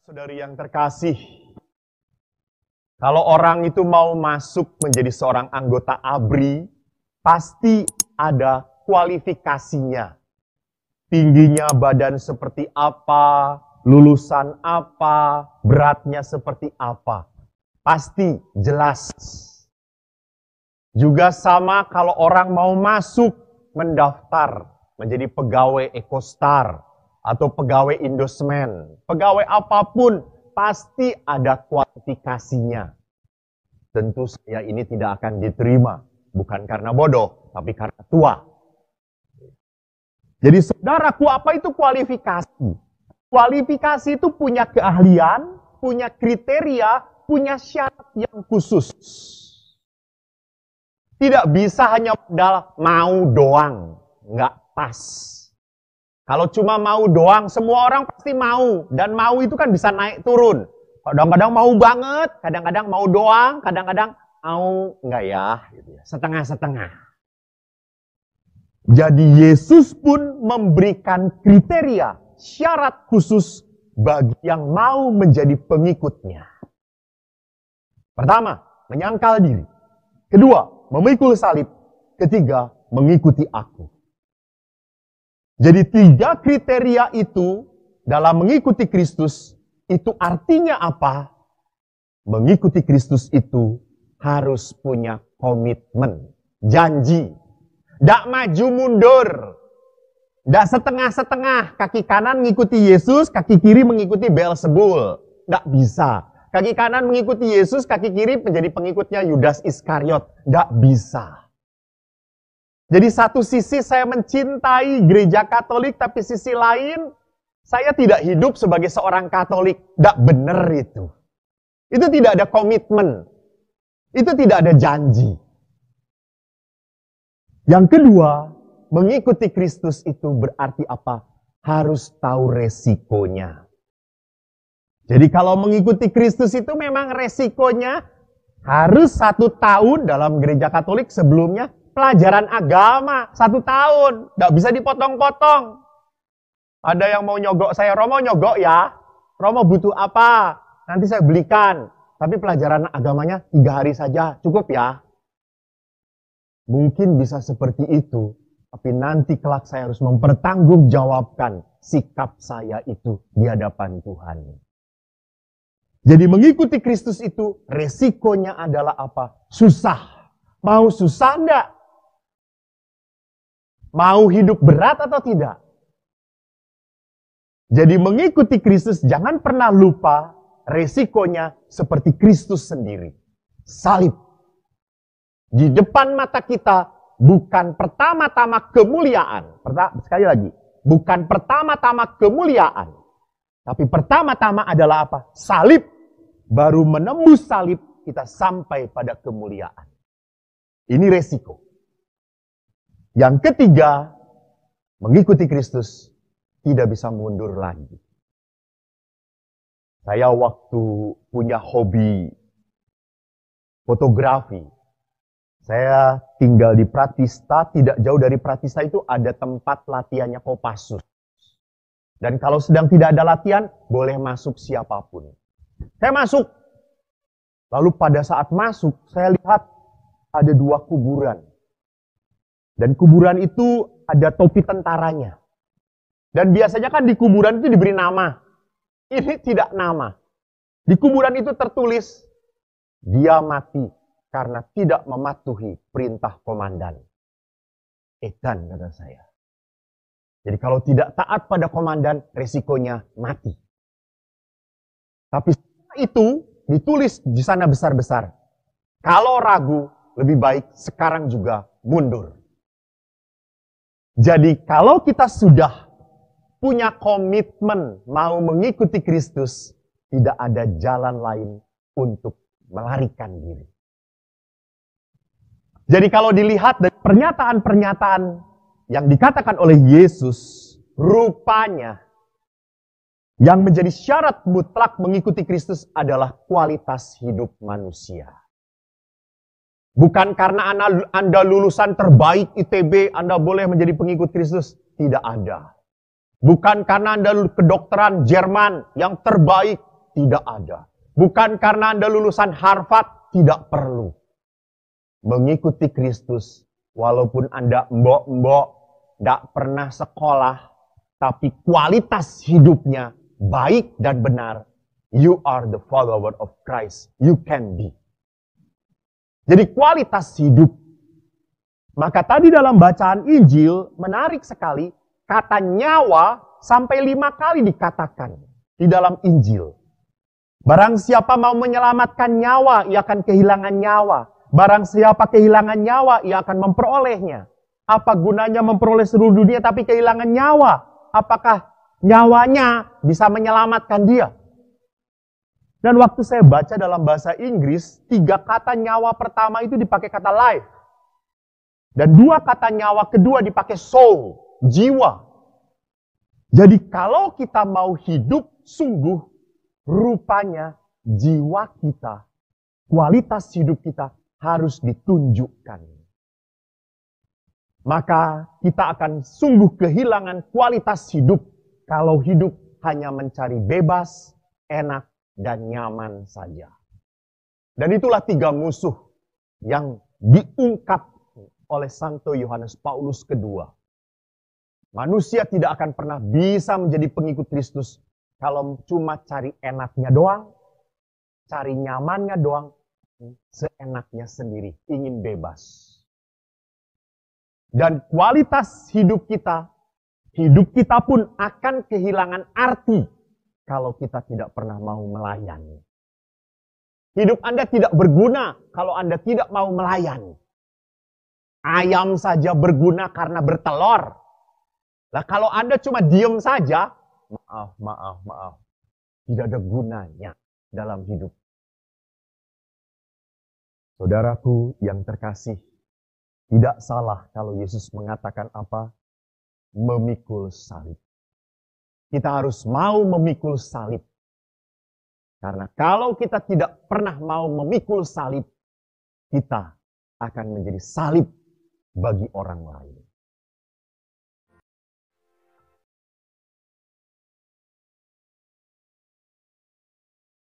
Saudari yang terkasih, kalau orang itu mau masuk menjadi seorang anggota ABRI, pasti ada kualifikasinya. Tingginya badan seperti apa, lulusan apa, beratnya seperti apa. Pasti jelas. Juga sama kalau orang mau masuk mendaftar menjadi pegawai Ecostar atau pegawai Indosmen, pegawai apapun pasti ada kualifikasinya. Tentu saya ini tidak akan diterima, bukan karena bodoh, tapi karena tua. Jadi saudaraku, apa itu kualifikasi? Kualifikasi itu punya keahlian, punya kriteria, punya syarat yang khusus. Tidak bisa hanya modal mau doang, nggak pas. Kalau cuma mau doang, semua orang pasti mau. Dan mau itu kan bisa naik turun. Kadang-kadang mau banget, kadang-kadang mau doang, kadang-kadang mau enggak ya, setengah-setengah. Jadi Yesus pun memberikan kriteria, syarat khusus bagi yang mau menjadi pengikutnya. Pertama, menyangkal diri. Kedua, memikul salib. Ketiga, mengikuti aku. Jadi 3 kriteria itu dalam mengikuti Kristus, itu artinya apa? Mengikuti Kristus itu harus punya komitmen, janji. Tidak maju mundur. Tidak setengah-setengah. Kaki kanan mengikuti Yesus, kaki kiri mengikuti Beelzebul. Tidak bisa. Kaki kanan mengikuti Yesus, kaki kiri menjadi pengikutnya Yudas Iskariot. Tidak bisa. Jadi satu sisi saya mencintai gereja Katolik, tapi sisi lain saya tidak hidup sebagai seorang Katolik. Tidak benar itu. Itu tidak ada komitmen. Itu tidak ada janji. Yang kedua, mengikuti Kristus itu berarti apa? Harus tahu resikonya. Jadi kalau mengikuti Kristus itu memang resikonya harus 1 tahun dalam gereja Katolik sebelumnya. Pelajaran agama 1 tahun, tidak bisa dipotong-potong. Ada yang mau nyogok saya, Romo nyogok ya, Romo butuh apa? Nanti saya belikan. Tapi pelajaran agamanya 3 hari saja, cukup ya. Mungkin bisa seperti itu, tapi nanti kelak saya harus mempertanggungjawabkan sikap saya itu di hadapan Tuhan. Jadi mengikuti Kristus itu resikonya adalah apa? Susah. Mau susah enggak? Mau hidup berat atau tidak? Jadi mengikuti Kristus jangan pernah lupa resikonya seperti Kristus sendiri. Salib. Di depan mata kita bukan pertama-tama kemuliaan. Sekali lagi, bukan pertama-tama kemuliaan. Tapi pertama-tama adalah apa? Salib. Baru menembus salib kita sampai pada kemuliaan. Ini resiko. Yang ketiga, mengikuti Kristus tidak bisa mundur lagi. Saya waktu punya hobi fotografi, saya tinggal di Pratista, tidak jauh dari Pratista itu ada tempat latihannya Kopassus. Dan kalau sedang tidak ada latihan, boleh masuk siapapun. Saya masuk. Lalu pada saat masuk, saya lihat ada 2 kuburan. Dan kuburan itu ada topi tentaranya. Dan biasanya kan di kuburan itu diberi nama. Ini tidak nama. Di kuburan itu tertulis, dia mati karena tidak mematuhi perintah komandan. Edan, kata saya. Jadi kalau tidak taat pada komandan, resikonya mati. Tapi itu ditulis di sana besar-besar. Kalau ragu, lebih baik sekarang juga mundur. Jadi kalau kita sudah punya komitmen mau mengikuti Kristus, tidak ada jalan lain untuk melarikan diri. Jadi kalau dilihat dari pernyataan-pernyataan yang dikatakan oleh Yesus, rupanya yang menjadi syarat mutlak mengikuti Kristus adalah kualitas hidup manusia. Bukan karena Anda lulusan terbaik ITB, Anda boleh menjadi pengikut Kristus. Tidak ada. Bukan karena Anda kedokteran Jerman yang terbaik, tidak ada. Bukan karena Anda lulusan Harvard, tidak perlu. Mengikuti Kristus, walaupun Anda mbok-mbok, tidak pernah sekolah, tapi kualitas hidupnya baik dan benar. You are the follower of Christ. You can be. Jadi kualitas hidup. Maka tadi dalam bacaan Injil, menarik sekali, kata nyawa sampai 5 kali dikatakan di dalam Injil. Barang siapa mau menyelamatkan nyawa, ia akan kehilangan nyawa. Barang siapa kehilangan nyawa, ia akan memperolehnya. Apa gunanya memperoleh seluruh dunia tapi kehilangan nyawa? Apakah nyawanya bisa menyelamatkan dia? Dan waktu saya baca dalam bahasa Inggris, 3 kata nyawa pertama itu dipakai kata life. Dan 2 kata nyawa kedua dipakai soul, jiwa. Jadi kalau kita mau hidup sungguh, rupanya jiwa kita, kualitas hidup kita harus ditunjukkan. Maka kita akan sungguh kehilangan kualitas hidup kalau hidup hanya mencari bebas, enak, dan nyaman saja. Dan itulah 3 musuh yang diungkap oleh Santo Yohanes Paulus kedua. Manusia tidak akan pernah bisa menjadi pengikut Kristus kalau cuma cari enaknya doang, cari nyamannya doang, seenaknya sendiri, ingin bebas. Dan kualitas hidup kita pun akan kehilangan arti kalau kita tidak pernah mau melayani. Hidup Anda tidak berguna kalau Anda tidak mau melayani. Ayam saja berguna karena bertelur. Nah, kalau Anda cuma diem saja, maaf. Tidak ada gunanya dalam hidup. Saudaraku yang terkasih, tidak salah kalau Yesus mengatakan apa? Memikul salib. Kita harus mau memikul salib. Karena kalau kita tidak pernah mau memikul salib, kita akan menjadi salib bagi orang lain.